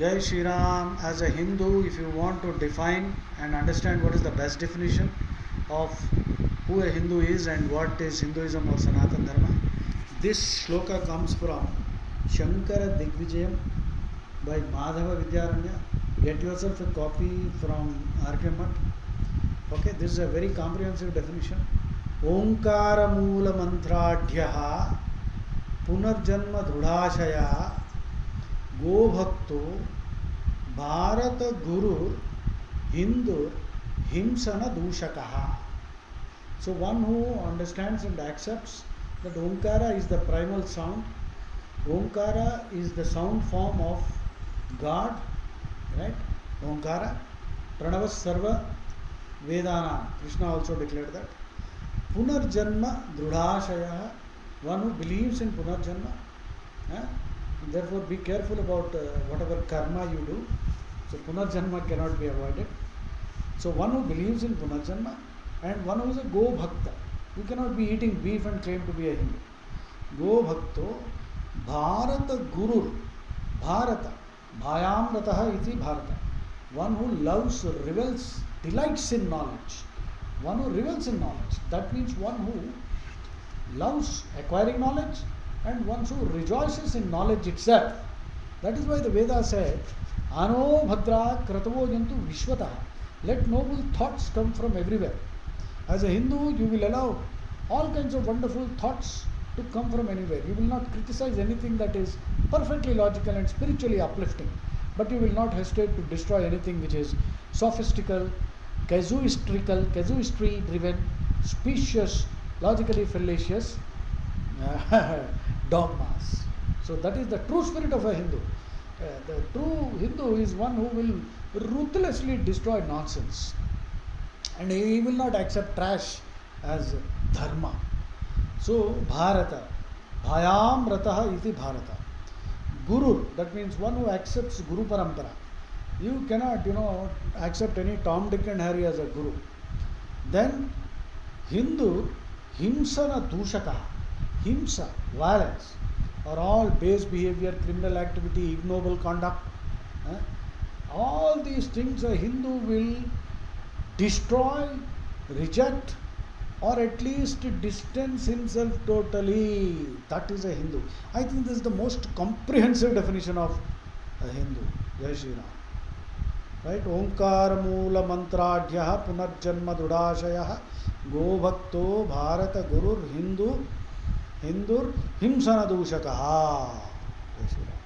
Jai Shri Ram. As a Hindu, if you want to define and understand what is the best definition of who a Hindu is and what is Hinduism or Sanatana Dharma, this shloka comes from Shankara Digvijayam by Madhava Vidyaranya. Get yourself a copy from R.K. Mutt. Okay, this is a very comprehensive definition. Omkara Moola Mantradhyaha Punarjanma Drudashaya Go Bhakto Bharata Guru Hindu Himsana Dushakaha. So one who understands and accepts that Omkara is the primal sound. Omkara is the sound form of God, right? Omkara. Pranava Sarva Vedana. Krishna also declared that. Punarjanma Drudashaya. One who believes in Punarjanma. Therefore, be careful about whatever karma you do. So, Punarjanma cannot be avoided. So, one who believes in Punarjanma and one who is a Go Bhakta. You cannot be eating beef and claim to be a Hindu. Go Bhakto Bharata Guru. Bharata. Bhayam Rataha iti Bharata. One who loves, revels, delights in knowledge. One who revels in knowledge. That means one who loves acquiring knowledge and one who rejoices in knowledge itself. That is why the Veda said, Ano Bhadra Kratavo Yantu Vishwata. Let noble thoughts come from everywhere. As a Hindu, you will allow all kinds of wonderful thoughts to come from anywhere. You will not criticize anything that is perfectly logical and spiritually uplifting. But you will not hesitate to destroy anything which is sophistical, casuistry driven, specious, logically fallacious dogmas. So that is the true spirit of a Hindu. The true Hindu is one who will ruthlessly destroy nonsense. And he will not accept trash as dharma. So Bharata. Bhayam Rataha iti Bharata. Guru, that means one who accepts Guru Parampara. You cannot, accept any Tom, Dick and Harry as a Guru. Then Hindu, Himsana Dushaka. Himsa, violence, or all base behavior, criminal activity, ignoble conduct. All these things a Hindu will destroy, reject, or at least distance himself totally. That is a Hindu. I think this is the most comprehensive definition of a Hindu. Jai Shri Ram. Right? Omkara Moola Mantradhyaha Punarjanma Drudashaya Go Bhakto Bharata Gurur Hindur Himsana Dushakaha. Jai Shri Ram.